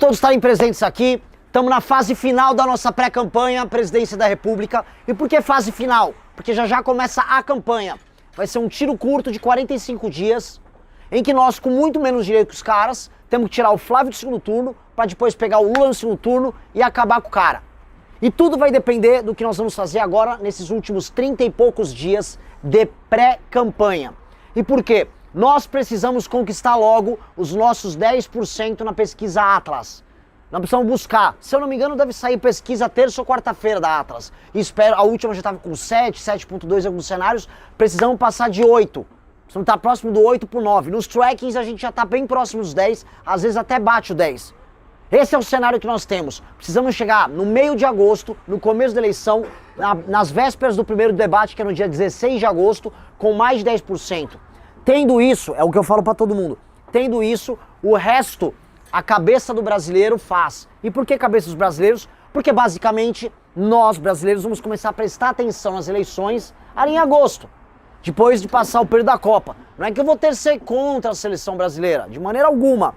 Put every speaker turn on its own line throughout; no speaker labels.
todos estarem presentes aqui. Estamos na fase final da nossa pré-campanha, Presidência da República. E por que fase final? Porque já começa a campanha. Vai ser um tiro curto de 45 dias, em que nós, com muito menos direito que os caras, temos que tirar o Flávio do segundo turno, para depois pegar o Lula no segundo turno e acabar com o cara. E tudo vai depender do que nós vamos fazer agora, nesses últimos 30 e poucos dias de pré-campanha. E por quê? Nós precisamos conquistar logo os nossos 10% na pesquisa Atlas. Nós precisamos buscar, se eu não me engano, deve sair pesquisa terça ou quarta-feira da Atlas. E espero, a última já estava com 7, 7.2 em alguns cenários, precisamos passar de 8. Precisamos estar próximo do 8 para o 9. Nos trackings a gente já está bem próximo dos 10, às vezes até bate o 10. Esse é o cenário que nós temos. Precisamos chegar no meio de agosto, no começo da eleição, nas vésperas do primeiro debate, que é no dia 16 de agosto, com mais de 10%. Tendo isso, é o que eu falo para todo mundo, tendo isso, o resto a cabeça do brasileiro faz. E por que cabeça dos brasileiros? Porque basicamente nós brasileiros vamos começar a prestar atenção nas eleições ali em agosto, depois de passar o período da Copa. Não é que eu vou torcer contra a seleção brasileira, de maneira alguma.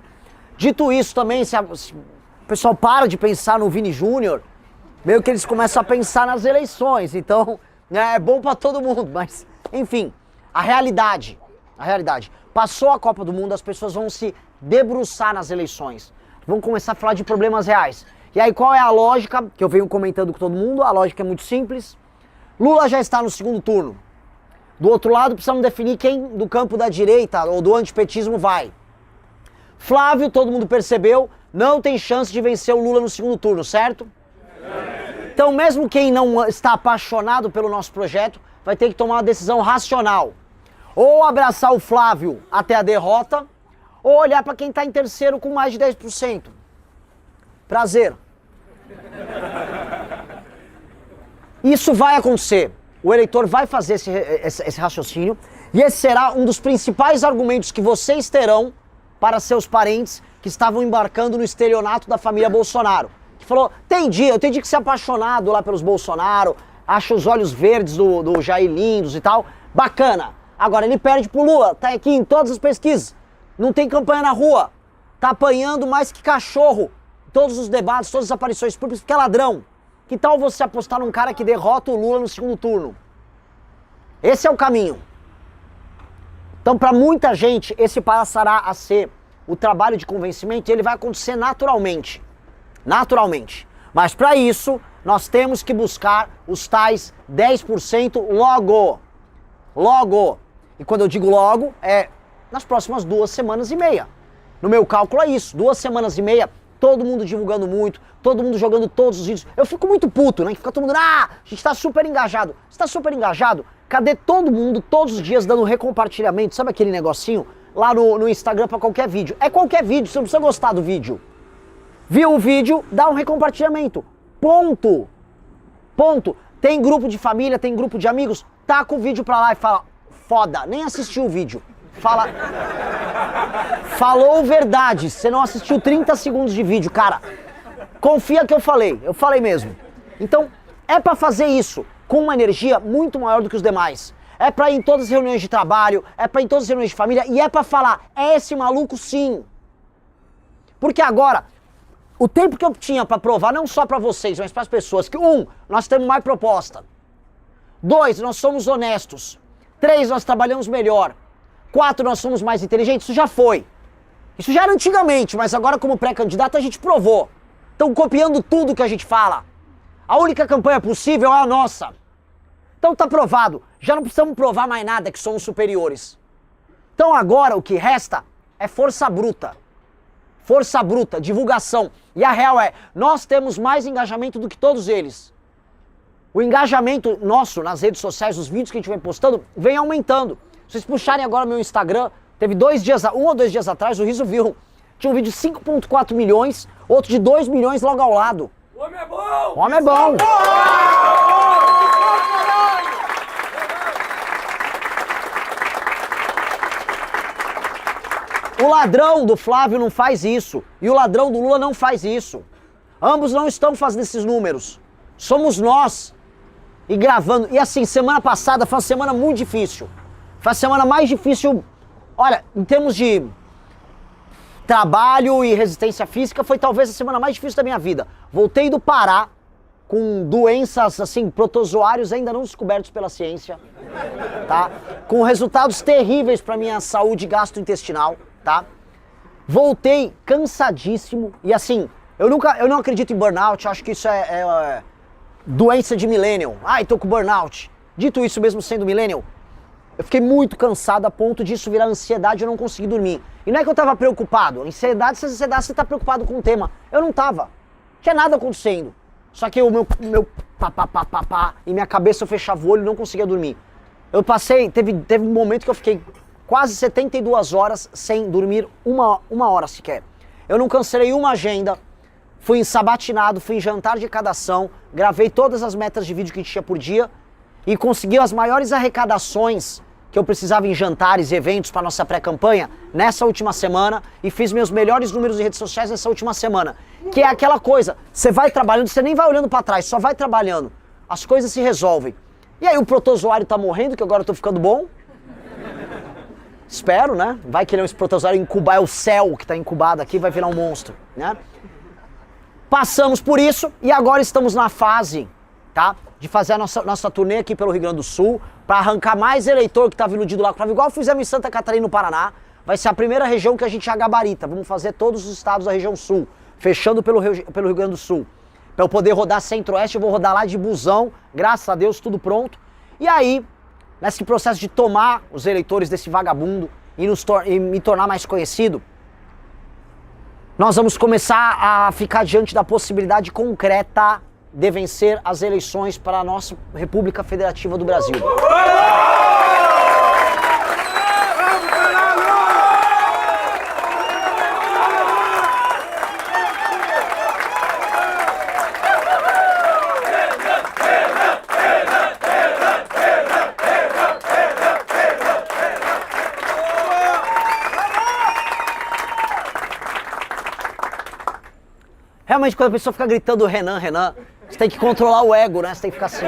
Dito isso também, se o pessoal para de pensar no Vini Júnior, meio que eles começam a pensar nas eleições. Então é bom para todo mundo, mas enfim, a realidade. Passou a Copa do Mundo, as pessoas vão se debruçar nas eleições. Vão começar a falar de problemas reais. E aí qual é a lógica que eu venho comentando com todo mundo? A lógica é muito simples. Lula já está no segundo turno. Do outro lado, precisamos definir quem do campo da direita ou do antipetismo vai. Flávio, todo mundo percebeu, não tem chance de vencer o Lula no segundo turno, certo? Então mesmo quem não está apaixonado pelo nosso projeto vai ter que tomar uma decisão racional. Ou abraçar o Flávio até a derrota, ou olhar para quem está em terceiro com mais de 10%. Prazer. Isso vai acontecer. O eleitor vai fazer esse raciocínio, e esse será um dos principais argumentos que vocês terão para seus parentes que estavam embarcando no estelionato da família Bolsonaro. Que falou, eu entendi que você é apaixonado lá pelos Bolsonaro, acha os olhos verdes do Jair lindos e tal, bacana. Agora ele perde pro Lula, tá aqui em todas as pesquisas, não tem campanha na rua, tá apanhando mais que cachorro, todos os debates, todas as aparições públicas, porque é ladrão. Que tal você apostar num cara que derrota o Lula no segundo turno? Esse é o caminho. Então, para muita gente, esse passará a ser o trabalho de convencimento e ele vai acontecer naturalmente. Naturalmente. Mas para isso, nós temos que buscar os tais 10% logo. Logo. E quando eu digo logo, é nas próximas 2 semanas e meia. No meu cálculo é isso, 2 semanas e meia, todo mundo divulgando muito, todo mundo jogando todos os vídeos. Eu fico muito puto, né? Fica todo mundo, a gente tá super engajado. Você tá super engajado? Cadê todo mundo, todos os dias, dando recompartilhamento? Sabe aquele negocinho? Lá no Instagram pra qualquer vídeo. É qualquer vídeo, você não precisa gostar do vídeo. Viu o vídeo, dá um recompartilhamento. Ponto. Ponto. Tem grupo de família, tem grupo de amigos, taca o vídeo pra lá e fala, foda, nem assistiu o vídeo. Fala, falou verdade, você não assistiu 30 segundos de vídeo, cara. Confia que eu falei mesmo. Então, é pra fazer isso com uma energia muito maior do que os demais. É pra ir em todas as reuniões de trabalho, é pra ir em todas as reuniões de família e é pra falar, é esse maluco sim. Porque agora, o tempo que eu tinha pra provar, não só pra vocês, mas pras pessoas, que nós temos mais proposta. 2, nós somos honestos. 3, nós trabalhamos melhor. 4, nós somos mais inteligentes. Isso já foi. Isso já era antigamente, mas agora como pré-candidato a gente provou. Estão copiando tudo que a gente fala. A única campanha possível é a nossa. Então tá provado. Já não precisamos provar mais nada que somos superiores. Então agora o que resta é força bruta. Força bruta, divulgação. E a real é, nós temos mais engajamento do que todos eles. O engajamento nosso nas redes sociais, os vídeos que a gente vem postando, vem aumentando. Se vocês puxarem agora meu Instagram, teve 1 ou 2 dias atrás, o Riso viu, tinha um vídeo de 5.4 milhões, outro de 2 milhões logo ao lado.
O homem é bom!
O homem é bom! O ladrão do Flávio não faz isso, e o ladrão do Lula não faz isso. Ambos não estão fazendo esses números. Somos nós. E gravando. E assim, semana passada foi uma semana muito difícil. Foi a semana mais difícil, olha, em termos de trabalho e resistência física, foi talvez a semana mais difícil da minha vida. Voltei do Pará com doenças, assim, protozoários ainda não descobertos pela ciência, tá? Com resultados terríveis para minha saúde gastrointestinal, tá? Voltei cansadíssimo e assim, eu não acredito em burnout, acho que isso é doença de millennial. Ai, tô com burnout. Dito isso, mesmo sendo millennial, eu fiquei muito cansado a ponto disso virar ansiedade e eu não consegui dormir. E não é que eu tava preocupado, ansiedade, se você tá preocupado com o tema. Eu não tava, não tinha nada acontecendo. Só que o meu pá, e minha cabeça eu fechava o olho e não conseguia dormir. Eu passei, teve um momento que eu fiquei quase 72 horas sem dormir uma hora sequer. Eu não cancelei uma agenda, fui ensabatinado, fui em jantar de redação, gravei todas as metas de vídeo que a gente tinha por dia e consegui as maiores arrecadações que eu precisava em jantares e eventos para nossa pré-campanha nessa última semana e fiz meus melhores números em redes sociais nessa última semana. Que é aquela coisa, você vai trabalhando, você nem vai olhando para trás, só vai trabalhando. As coisas se resolvem. E aí o protozoário tá morrendo, que agora eu tô ficando bom. Espero, né? Vai que esse protozoário incubar, é o céu que tá incubado aqui, vai virar um monstro, né? Passamos por isso e agora estamos na fase, tá? De fazer a nossa turnê aqui pelo Rio Grande do Sul, para arrancar mais eleitor que estava iludido lá, igual fizemos em Santa Catarina, no Paraná. Vai ser a primeira região que a gente gabarita. Vamos fazer todos os estados da região sul, fechando pelo Rio Grande do Sul. Para eu poder rodar centro-oeste, eu vou rodar lá de busão, graças a Deus, tudo pronto. E aí, nesse processo de tomar os eleitores desse vagabundo e me tornar mais conhecido, nós vamos começar a ficar diante da possibilidade concreta de vencer as eleições para a nossa República Federativa do Brasil. Realmente, quando a pessoa fica gritando Renan, Renan, você tem que controlar o ego, né? Você tem que ficar assim.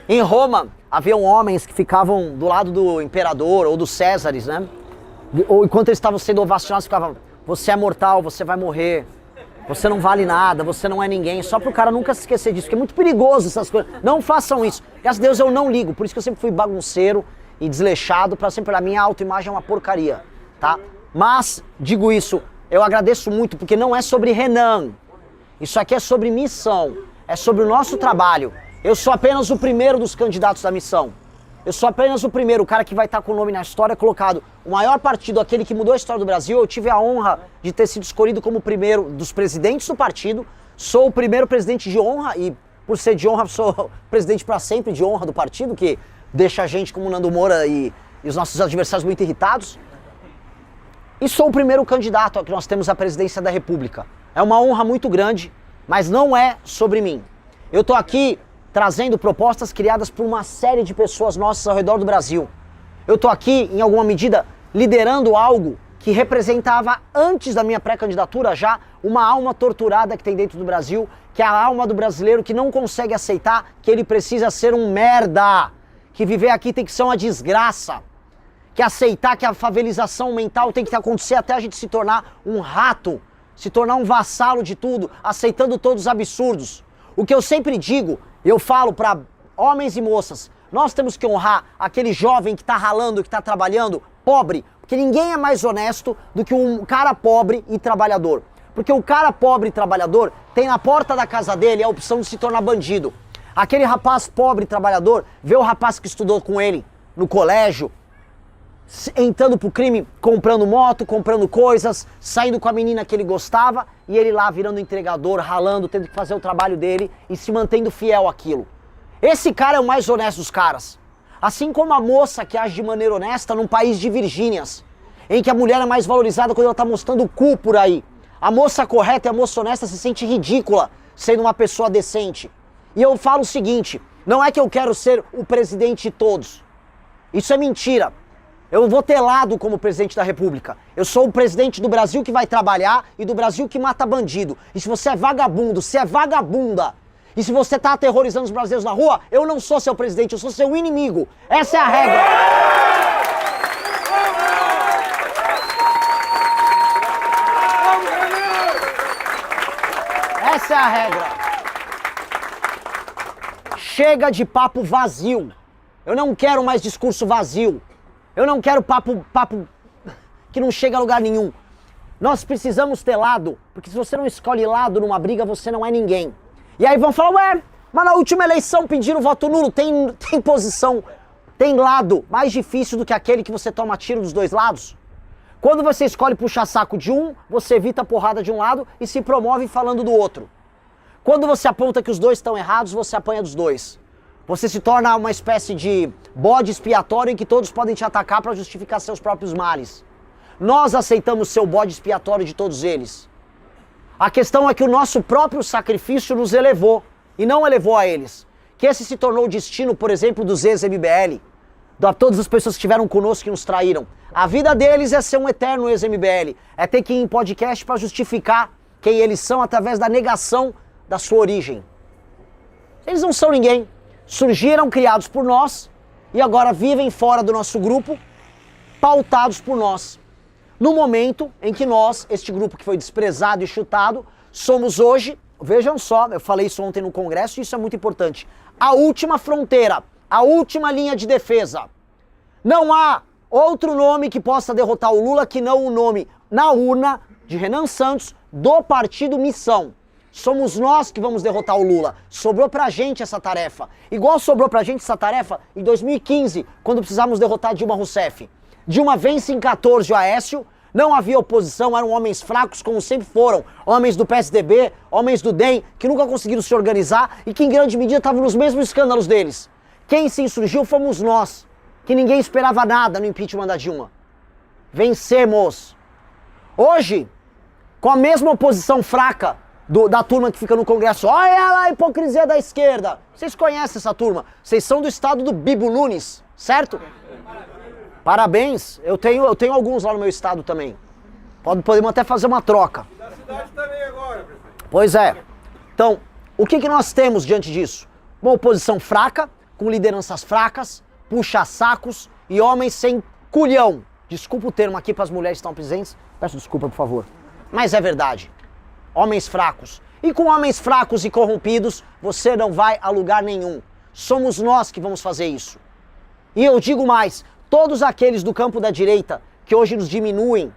Em Roma, haviam homens que ficavam do lado do imperador ou dos Césares, né? Ou enquanto eles estavam sendo ovacionados, ficavam: você é mortal, você vai morrer, você não vale nada, você não é ninguém. Só pro cara nunca se esquecer disso, porque é muito perigoso essas coisas. Não façam isso. Graças a Deus eu não ligo, por isso que eu sempre fui bagunceiro e desleixado, pra sempre olhar. Minha autoimagem é uma porcaria, tá? Mas, digo isso, eu agradeço muito, porque não é sobre Renan. Isso aqui é sobre missão, é sobre o nosso trabalho. Eu sou apenas o primeiro dos candidatos da missão. Eu sou apenas o primeiro, o cara que vai estar com o nome na história colocado. O maior partido, aquele que mudou a história do Brasil, eu tive a honra de ter sido escolhido como o primeiro dos presidentes do partido. Sou o primeiro presidente de honra e, por ser de honra, sou presidente para sempre de honra do partido, que deixa a gente como Nando Moura e os nossos adversários muito irritados. E sou o primeiro candidato que nós temos à presidência da República. É uma honra muito grande, mas não é sobre mim. Eu estou aqui trazendo propostas criadas por uma série de pessoas nossas ao redor do Brasil. Eu estou aqui, em alguma medida, liderando algo que representava, antes da minha pré-candidatura já, uma alma torturada que tem dentro do Brasil, que é a alma do brasileiro que não consegue aceitar que ele precisa ser um merda, que viver aqui tem que ser uma desgraça. Que aceitar que a favelização mental tem que acontecer até a gente se tornar um rato, se tornar um vassalo de tudo, aceitando todos os absurdos. O que eu sempre digo, eu falo para homens e moças, nós temos que honrar aquele jovem que está ralando, que está trabalhando, pobre, porque ninguém é mais honesto do que um cara pobre e trabalhador. Porque o cara pobre e trabalhador tem na porta da casa dele a opção de se tornar bandido. Aquele rapaz pobre e trabalhador vê o rapaz que estudou com ele no colégio, entrando pro crime, comprando moto, comprando coisas, saindo com a menina que ele gostava e ele lá virando entregador, ralando, tendo que fazer o trabalho dele e se mantendo fiel àquilo. Esse cara é o mais honesto dos caras. Assim como a moça que age de maneira honesta num país de Virgínias, em que a mulher é mais valorizada quando ela tá mostrando o cu por aí. A moça correta e a moça honesta se sente ridícula sendo uma pessoa decente. E eu falo o seguinte, não é que eu quero ser o presidente de todos. Isso é mentira. Eu vou ter lado como presidente da República. Eu sou o presidente do Brasil que vai trabalhar e do Brasil que mata bandido. E se você é vagabundo, se é vagabunda, e se você tá aterrorizando os brasileiros na rua, eu não sou seu presidente, eu sou seu inimigo. Essa é a regra. Essa é a regra. Chega de papo vazio. Eu não quero mais discurso vazio. Eu não quero papo que não chega a lugar nenhum. Nós precisamos ter lado, porque se você não escolhe lado numa briga, você não é ninguém. E aí vão falar, ué, mas na última eleição pediram voto nulo, tem posição, tem lado mais difícil do que aquele que você toma tiro dos dois lados? Quando você escolhe puxar saco de um, você evita a porrada de um lado e se promove falando do outro. Quando você aponta que os dois estão errados, você apanha dos dois. Você se torna uma espécie de bode expiatório em que todos podem te atacar para justificar seus próprios males. Nós aceitamos ser o bode expiatório de todos eles. A questão é que o nosso próprio sacrifício nos elevou e não elevou a eles. Que esse se tornou o destino, por exemplo, dos ex-MBL, de todas as pessoas que estiveram conosco que nos traíram. A vida deles é ser um eterno ex-MBL, é ter que ir em podcast para justificar quem eles são através da negação da sua origem. Eles não são ninguém. Surgiram criados por nós e agora vivem fora do nosso grupo, pautados por nós. No momento em que nós, este grupo que foi desprezado e chutado, somos hoje, vejam só, eu falei isso ontem no Congresso e isso é muito importante, a última fronteira, a última linha de defesa. Não há outro nome que possa derrotar o Lula que não o nome na urna de Renan Santos do Partido Missão. Somos nós que vamos derrotar o Lula. Sobrou pra gente essa tarefa. Igual sobrou pra gente essa tarefa em 2015, quando precisávamos derrotar Dilma Rousseff. Dilma vence em 14 o Aécio, não havia oposição, eram homens fracos como sempre foram, homens do PSDB, homens do DEM, que nunca conseguiram se organizar e que em grande medida estavam nos mesmos escândalos deles. Quem se insurgiu fomos nós, que ninguém esperava nada no impeachment da Dilma. Vencemos. Hoje, com a mesma oposição fraca da turma que fica no Congresso, olha lá a hipocrisia da esquerda. Vocês conhecem essa turma, vocês são do estado do Bibo Nunes, certo? Parabéns, eu tenho alguns lá no meu estado também. Podemos até fazer uma troca.
Da cidade também agora, prefeito.
Pois é. Então, o que nós temos diante disso? Uma oposição fraca, com lideranças fracas, puxa-sacos e homens sem culhão. Desculpa o termo aqui para as mulheres que estão presentes. Peço desculpa, por favor. Mas é verdade. Homens fracos. E com homens fracos e corrompidos, você não vai a lugar nenhum. Somos nós que vamos fazer isso. E eu digo mais, todos aqueles do campo da direita que hoje nos diminuem,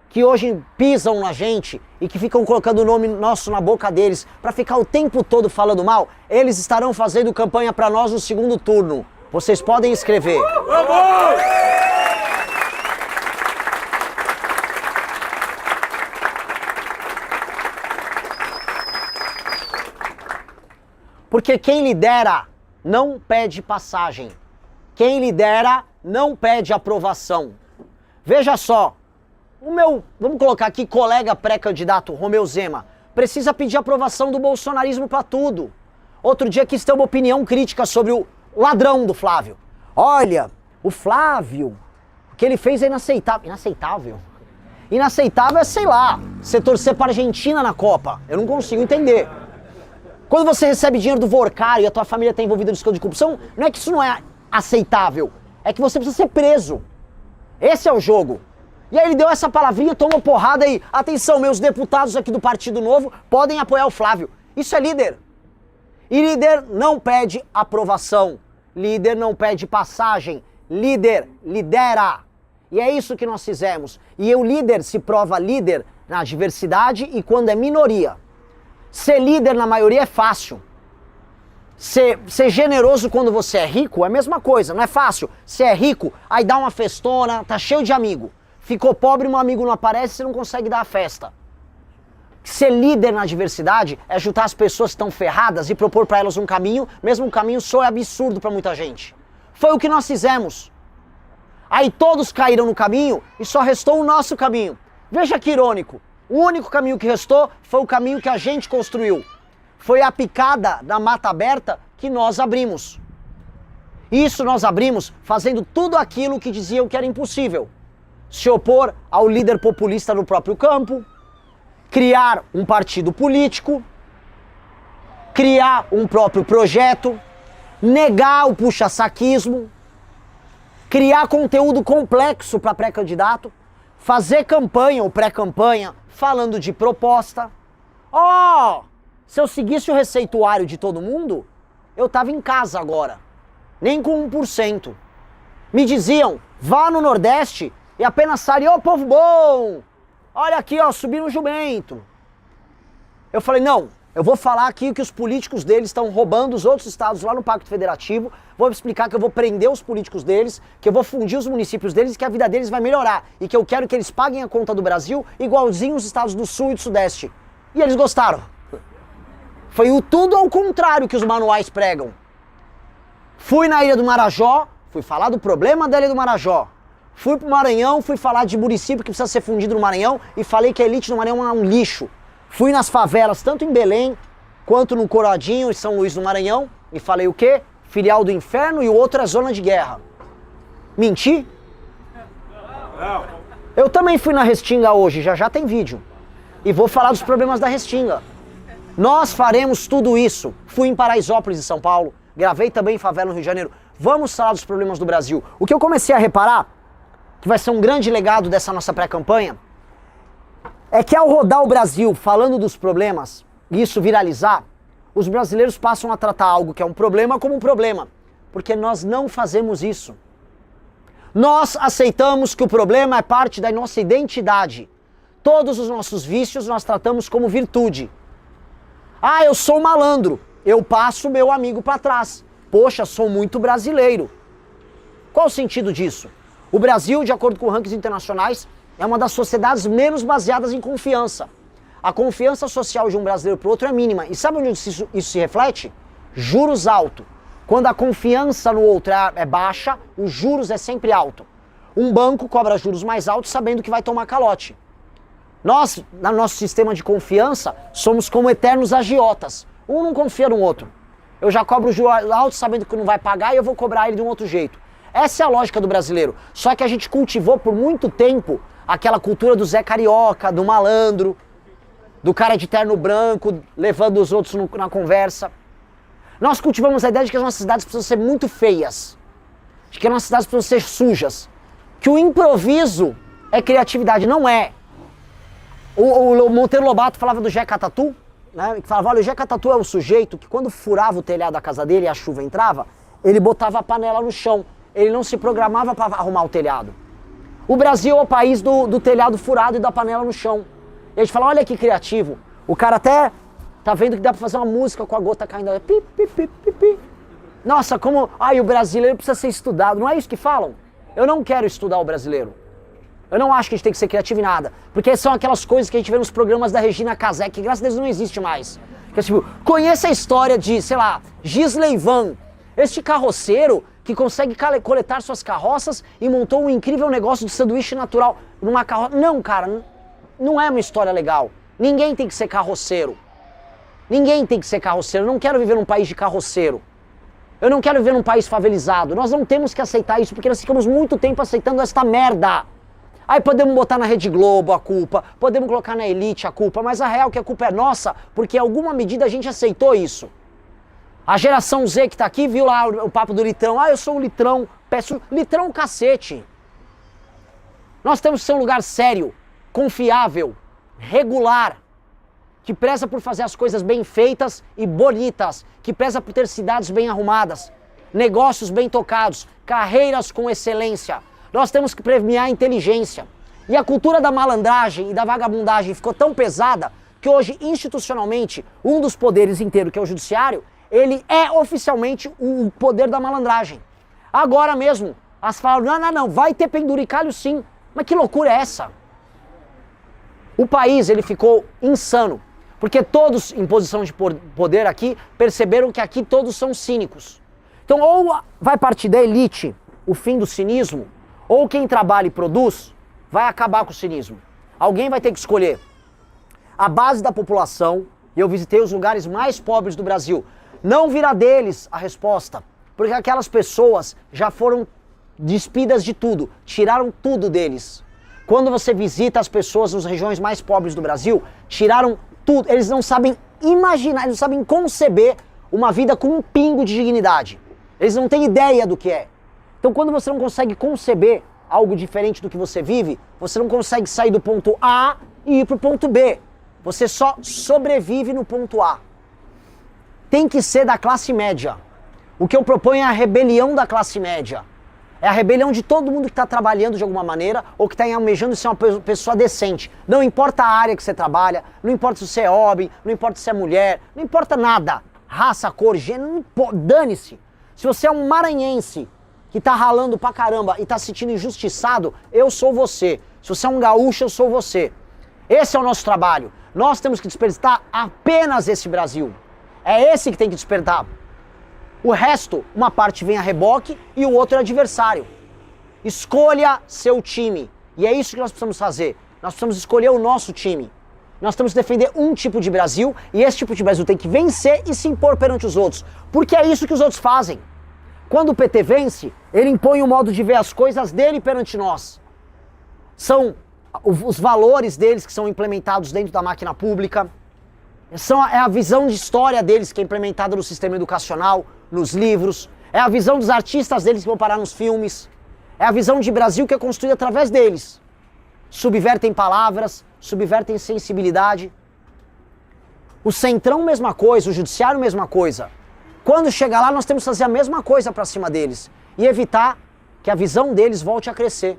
que hoje pisam na gente e que ficam colocando o nome nosso na boca deles para ficar o tempo todo falando mal, eles estarão fazendo campanha para nós no segundo turno. Vocês podem escrever.
Vamos!
Porque quem lidera não pede passagem. Quem lidera não pede aprovação. Veja só, vamos colocar aqui, colega pré-candidato Romeu Zema, precisa pedir aprovação do bolsonarismo para tudo. Outro dia quis ter uma opinião crítica sobre o ladrão do Flávio. Olha, o Flávio, o que ele fez é inaceitável. Inaceitável? Inaceitável é, sei lá, você torcer para a Argentina na Copa. Eu não consigo entender. Quando você recebe dinheiro do Vorcário e a tua família está envolvida no escândalo de corrupção, não é que isso não é aceitável, é que você precisa ser preso. Esse é o jogo. E aí ele deu essa palavrinha, tomou porrada e, atenção, meus deputados aqui do Partido Novo podem apoiar o Flávio. Isso é líder. E líder não pede aprovação, líder não pede passagem, líder lidera. E é isso que nós fizemos. E o líder se prova líder na diversidade e quando é minoria. Ser líder na maioria é fácil. Ser generoso quando você é rico é a mesma coisa, não é fácil. Você é rico, aí dá uma festona, tá cheio de amigo. Ficou pobre, um amigo não aparece, você não consegue dar a festa. Ser líder na diversidade é juntar as pessoas que estão ferradas e propor para elas um caminho, mesmo um caminho soa absurdo para muita gente. Foi o que nós fizemos. Aí todos caíram no caminho e só restou o nosso caminho. Veja que irônico. O único caminho que restou foi o caminho que a gente construiu. Foi a picada da mata aberta que nós abrimos. Isso nós abrimos fazendo tudo aquilo que diziam que era impossível. Se opor ao líder populista no próprio campo, criar um partido político, criar um próprio projeto, negar o puxa-saquismo, criar conteúdo complexo para pré-candidato, fazer campanha ou pré-campanha falando de proposta. Se eu seguisse o receituário de todo mundo, eu tava em casa agora. Nem com 1%. Me diziam, vá no Nordeste e apenas fale, ô povo bom, olha aqui, ó, subiram um jumento. Eu falei, não, eu vou falar aqui que os políticos deles estão roubando os outros estados lá no Pacto Federativo, vou explicar que eu vou prender os políticos deles, que eu vou fundir os municípios deles e que a vida deles vai melhorar. E que eu quero que eles paguem a conta do Brasil igualzinho os estados do Sul e do Sudeste. E eles gostaram. Foi o tudo ao contrário que os manuais pregam. Fui na Ilha do Marajó, fui falar do problema da Ilha do Marajó. Fui pro Maranhão, fui falar de município que precisa ser fundido no Maranhão e falei que a elite no Maranhão é um lixo. Fui nas favelas, tanto em Belém, quanto no Coradinho e São Luís do Maranhão, e falei o quê? Filial do inferno e o outro é zona de guerra. Menti?
Não.
Eu também fui na Restinga hoje, já tem vídeo. E vou falar dos problemas da Restinga. Nós faremos tudo isso. Fui em Paraisópolis, em São Paulo, gravei também em favela no Rio de Janeiro. Vamos falar dos problemas do Brasil. O que eu comecei a reparar, que vai ser um grande legado dessa nossa pré-campanha, é que ao rodar o Brasil falando dos problemas, e isso viralizar, os brasileiros passam a tratar algo que é um problema como um problema, porque nós não fazemos isso. Nós aceitamos que o problema é parte da nossa identidade. Todos os nossos vícios nós tratamos como virtude. Ah, eu sou malandro, eu passo meu amigo para trás. Poxa, sou muito brasileiro. Qual o sentido disso? O Brasil, de acordo com rankings internacionais, é uma das sociedades menos baseadas em confiança. A confiança social de um brasileiro para o outro é mínima. E sabe onde isso se reflete? Juros altos. Quando a confiança no outro é baixa, os juros é sempre alto. Um banco cobra juros mais altos sabendo que vai tomar calote. Nós, no nosso sistema de confiança, somos como eternos agiotas. Um não confia no outro. Eu já cobro juros altos sabendo que não vai pagar e eu vou cobrar ele de um outro jeito. Essa é a lógica do brasileiro. Só que a gente cultivou por muito tempo aquela cultura do Zé Carioca, do malandro, do cara de terno branco, levando os outros na conversa. Nós cultivamos a ideia de que as nossas cidades precisam ser muito feias, de que as nossas cidades precisam ser sujas, que o improviso é criatividade. Não é. O Monteiro Lobato falava do Jeca Tatu, né? Que falava, olha, o Jeca Tatu é o sujeito que quando furava o telhado da casa dele e a chuva entrava, ele botava a panela no chão. Ele não se programava para arrumar o telhado. O Brasil é o país do telhado furado e da panela no chão. E a gente fala, olha que criativo. O cara até tá vendo que dá pra fazer uma música com a gota caindo. Pi, pi, pi, pi, pi. Nossa, como... Ai, o brasileiro precisa ser estudado. Não é isso que falam? Eu não quero estudar o brasileiro. Eu não acho que a gente tem que ser criativo em nada. Porque são aquelas coisas que a gente vê nos programas da Regina Casé, que graças a Deus não existe mais. Que é tipo, conheça a história de, sei lá, Gisley Van. Este carroceiro que consegue coletar suas carroças e montou um incrível negócio de sanduíche natural numa carroça. Não, cara, não é uma história legal. Ninguém tem que ser carroceiro. Ninguém tem que ser carroceiro. Eu não quero viver num país de carroceiro. Eu não quero viver num país favelizado. Nós não temos que aceitar isso, porque nós ficamos muito tempo aceitando esta merda. Aí podemos botar na Rede Globo a culpa, podemos colocar na elite a culpa, mas a real é que a culpa é nossa, porque em alguma medida a gente aceitou isso. A geração Z que tá aqui viu lá o papo do litrão. Ah, eu sou um litrão. Peço litrão cacete. Nós temos que ser um lugar sério, confiável, regular, que preza por fazer as coisas bem feitas e bonitas, que preza por ter cidades bem arrumadas, negócios bem tocados, carreiras com excelência. Nós temos que premiar a inteligência. E a cultura da malandragem e da vagabundagem ficou tão pesada que hoje, institucionalmente, um dos poderes inteiros, que é o judiciário, ele é oficialmente o poder da malandragem. Agora mesmo, as falam, não, vai ter penduricalho sim. Mas que loucura é essa? O país, ele ficou insano. Porque todos em posição de poder aqui perceberam que aqui todos são cínicos. Então ou vai partir da elite o fim do cinismo, ou quem trabalha e produz vai acabar com o cinismo. Alguém vai ter que escolher. A base da população, e eu visitei os lugares mais pobres do Brasil, não virá deles a resposta, porque aquelas pessoas já foram despidas de tudo, tiraram tudo deles. Quando você visita as pessoas nas regiões mais pobres do Brasil, tiraram tudo, eles não sabem imaginar, eles não sabem conceber uma vida com um pingo de dignidade. Eles não têm ideia do que é. Então quando você não consegue conceber algo diferente do que você vive, você não consegue sair do ponto A e ir para o ponto B. Você só sobrevive no ponto A. tem que ser da classe média. O que eu proponho é a rebelião da classe média. É a rebelião de todo mundo que está trabalhando de alguma maneira ou que está almejando ser uma pessoa decente. Não importa a área que você trabalha, não importa se você é homem, não importa se é mulher, não importa nada. Raça, cor, gênero, dane-se. Se você é um maranhense que tá ralando pra caramba e tá se sentindo injustiçado, eu sou você. Se você é um gaúcho, eu sou você. Esse é o nosso trabalho. Nós temos que despertar apenas esse Brasil. É esse que tem que despertar. O resto, uma parte vem a reboque e o outro é adversário. Escolha seu time. E é isso que nós precisamos fazer. Nós precisamos escolher o nosso time. Nós temos que defender um tipo de Brasil e esse tipo de Brasil tem que vencer e se impor perante os outros. Porque é isso que os outros fazem. Quando o PT vence, ele impõe o modo de ver as coisas dele perante nós. São os valores deles que são implementados dentro da máquina pública. É a visão de história deles que é implementada no sistema educacional, nos livros. É a visão dos artistas deles que vão parar nos filmes. É a visão de Brasil que é construída através deles. Subvertem palavras, subvertem sensibilidade. O Centrão, mesma coisa, o Judiciário, mesma coisa. Quando chegar lá, nós temos que fazer a mesma coisa para cima deles e evitar que a visão deles volte a crescer.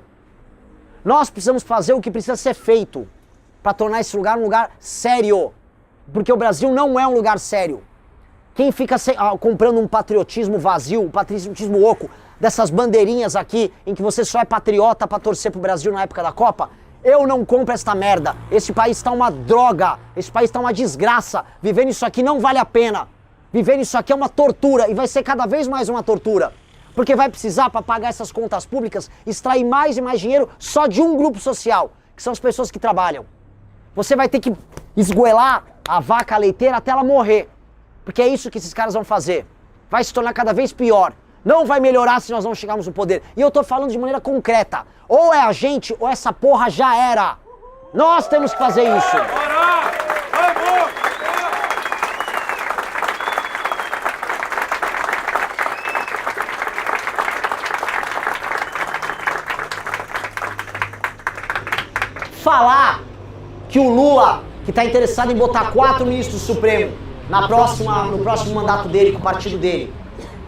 Nós precisamos fazer o que precisa ser feito para tornar esse lugar um lugar sério. Porque o Brasil não é um lugar sério. Quem fica comprando um patriotismo vazio, um patriotismo oco, dessas bandeirinhas aqui, em que você só é patriota para torcer pro Brasil na época da Copa, eu não compro esta merda. Esse país tá uma droga, esse país tá uma desgraça. Vivendo isso aqui não vale a pena. Vivendo isso aqui é uma tortura e vai ser cada vez mais uma tortura. Porque vai precisar, para pagar essas contas públicas, extrair mais e mais dinheiro só de um grupo social, que são as pessoas que trabalham. Você vai ter que esgoelar a vaca leiteira até ela morrer. Porque é isso que esses caras vão fazer. Vai se tornar cada vez pior. Não vai melhorar se nós não chegarmos no poder. E eu tô falando de maneira concreta. Ou é a gente, ou essa porra já era. Nós temos que fazer isso. Falar que o Lula, que está interessado em botar 4 ministros do Supremo no próximo mandato dele, com o partido dele,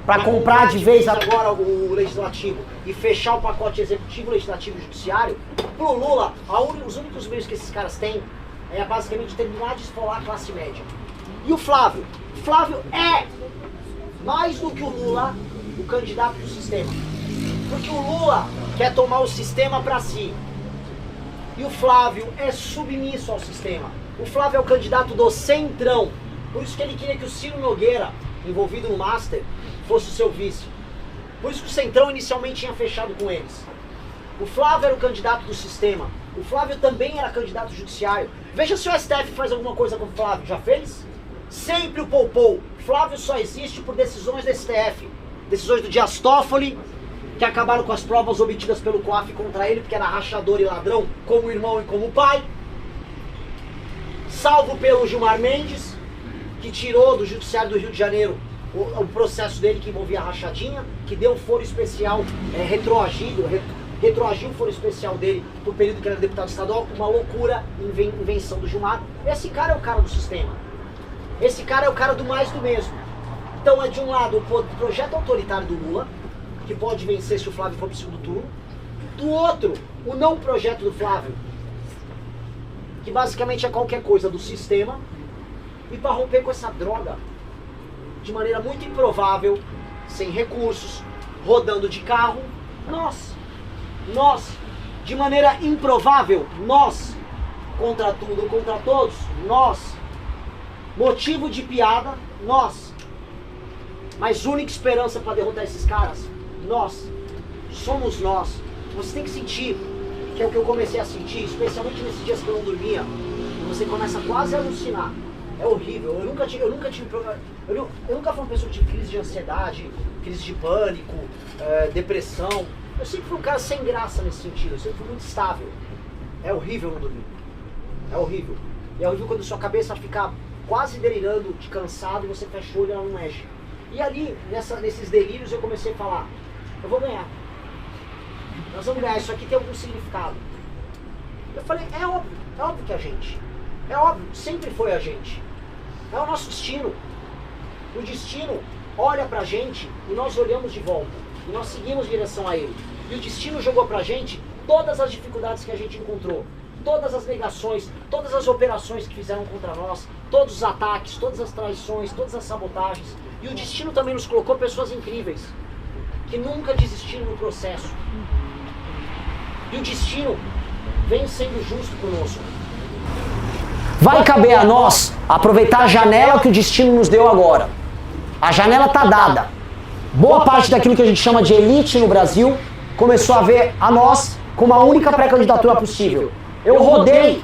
para comprar de vez agora o legislativo e fechar o pacote executivo, legislativo e judiciário, pro Lula, os únicos meios que esses caras têm é basicamente terminar de esfolar a classe média. E o Flávio? O Flávio é, mais do que o Lula, o candidato do sistema. Porque o Lula quer tomar o sistema para si. E o Flávio é submisso ao sistema. O Flávio é o candidato do Centrão. Por isso que ele queria que o Ciro Nogueira, envolvido no Master, fosse o seu vice. Por isso que o Centrão inicialmente tinha fechado com eles. O Flávio era o candidato do sistema. O Flávio também era candidato judiciário. Veja se o STF faz alguma coisa com o Flávio. Já fez? Sempre o poupou. Flávio só existe por decisões do STF. Decisões do Dias Toffoli, que acabaram com as provas obtidas pelo COAF contra ele, porque era rachador e ladrão, como irmão e como pai. Salvo pelo Gilmar Mendes, que tirou do Judiciário do Rio de Janeiro o processo dele que envolvia a rachadinha, que deu foro especial, retroagiu o foro especial dele pro período que ele era deputado estadual, uma loucura, invenção do Gilmar. Esse cara é o cara do sistema. Esse cara é o cara do mais do mesmo. Então é de um lado o projeto autoritário do Lula, que pode vencer se o Flávio for pro segundo turno. Do outro, o não projeto do Flávio, que basicamente é qualquer coisa do sistema. E para romper com essa droga, de maneira muito improvável, sem recursos, rodando de carro, nós, de maneira improvável, nós, contra tudo, contra todos, nós, motivo de piada, nós, mas única esperança para derrotar esses caras, nós, somos nós. Você tem que sentir, que é o que eu comecei a sentir, especialmente nesses dias que eu não dormia, você começa quase a alucinar. É horrível, eu nunca fui uma pessoa que tive crise de ansiedade, crise de pânico, depressão. Eu sempre fui um cara sem graça nesse sentido, eu sempre fui muito estável. É horrível não dormir, é horrível. E é horrível quando sua cabeça fica quase delirando de cansado e você fecha o olho e ela não mexe. E ali, nesses delírios, eu comecei a falar, eu vou ganhar. Nós vamos ganhar, isso aqui tem algum significado. Eu falei, é óbvio que é a gente. É óbvio, sempre foi a gente. É o nosso destino. O destino olha pra gente e nós olhamos de volta. E nós seguimos em direção a ele. E o destino jogou pra gente todas as dificuldades que a gente encontrou. Todas as negações, todas as operações que fizeram contra nós, todos os ataques, todas as traições, todas as sabotagens. E o destino também nos colocou pessoas incríveis, que nunca desistiram no processo. E o destino vem sendo justo conosco. Vai caber a nós aproveitar a janela que o destino nos deu agora. A janela está dada. Boa parte daquilo que a gente chama de elite no Brasil começou a ver a nós como a única pré-candidatura possível. Eu rodei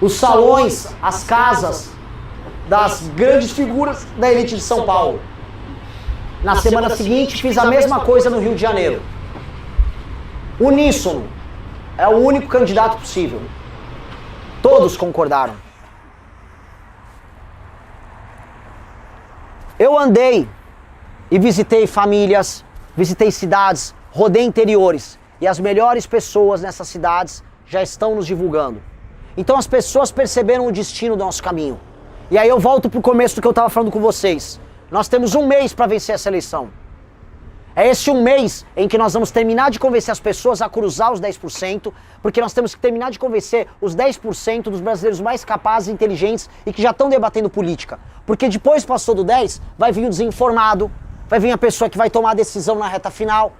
os salões, as casas das grandes figuras da elite de São Paulo. Na semana seguinte fiz a mesma coisa no Rio de Janeiro. Uníssono. É o único candidato possível. Todos concordaram. Eu andei e visitei famílias, visitei cidades, rodei interiores. E as melhores pessoas nessas cidades já estão nos divulgando. Então as pessoas perceberam o destino do nosso caminho. E aí eu volto pro começo do que eu estava falando com vocês. Nós temos um mês para vencer essa eleição. É esse um mês em que nós vamos terminar de convencer as pessoas a cruzar os 10%, porque nós temos que terminar de convencer os 10% dos brasileiros mais capazes e inteligentes e que já estão debatendo política. Porque depois passou do 10%, vai vir o desinformado, vai vir a pessoa que vai tomar a decisão na reta final.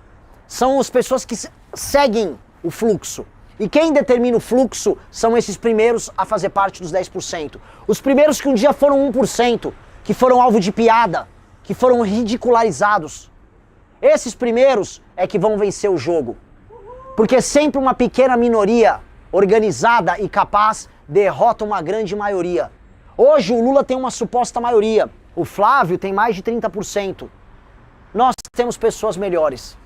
São as pessoas que seguem o fluxo. E quem determina o fluxo são esses primeiros a fazer parte dos 10%. Os primeiros que um dia foram 1%, que foram alvo de piada, que foram ridicularizados. Esses primeiros é que vão vencer o jogo. Porque sempre uma pequena minoria, organizada e capaz, derrota uma grande maioria. Hoje o Lula tem uma suposta maioria. O Flávio tem mais de 30%. Nós temos pessoas melhores.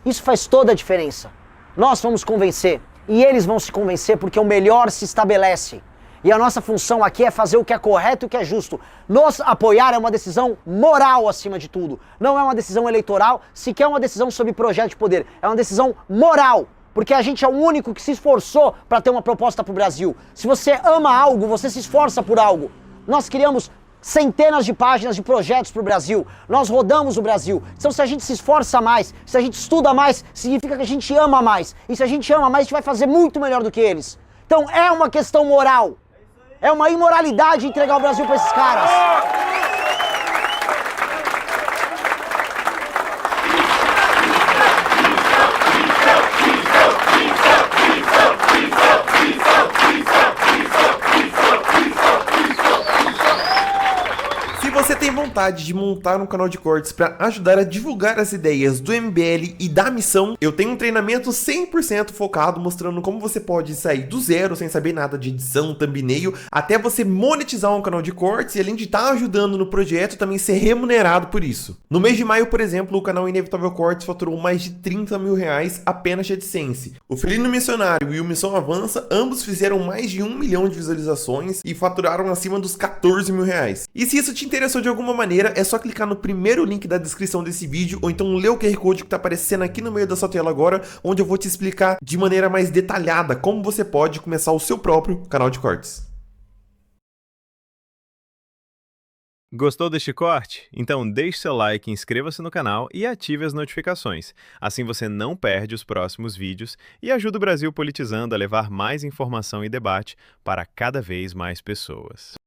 Isso faz toda a diferença. Nós vamos convencer. E eles vão se convencer porque o melhor se estabelece. E a nossa função aqui é fazer o que é correto e o que é justo. Nos apoiar é uma decisão moral acima de tudo. Não é uma decisão eleitoral, sequer uma decisão sobre projeto de poder. É uma decisão moral. Porque a gente é o único que se esforçou para ter uma proposta para o Brasil. Se você ama algo, você se esforça por algo. Nós criamos centenas de páginas de projetos para o Brasil. Nós rodamos o Brasil. Então se a gente se esforça mais, se a gente estuda mais, significa que a gente ama mais. E se a gente ama mais, a gente vai fazer muito melhor do que eles. Então é uma questão moral. É uma imoralidade entregar o Brasil para esses caras.
Se você tem vontade de montar um canal de cortes para ajudar a divulgar as ideias do MBL e da missão, eu tenho um treinamento 100% focado mostrando como você pode sair do zero sem saber nada de edição, thumbnail, até você monetizar um canal de cortes e além de estar ajudando no projeto, também ser remunerado por isso. No mês de maio, por exemplo, o canal Inevitável Cortes faturou mais de 30 mil reais apenas de AdSense. O Felino Missionário e o Missão Avança, ambos fizeram mais de 1 milhão de visualizações e faturaram acima dos 14 mil reais. E se isso te interessou de alguma maneira, é só clicar no primeiro link da descrição desse vídeo ou então ler o QR Code que está aparecendo aqui no meio da sua tela agora, onde eu vou te explicar de maneira mais detalhada como você pode começar o seu próprio canal de cortes.
Gostou deste corte? Então deixe seu like, inscreva-se no canal e ative as notificações. Assim você não perde os próximos vídeos e ajuda o Brasil Politizando a levar mais informação e debate para cada vez mais pessoas.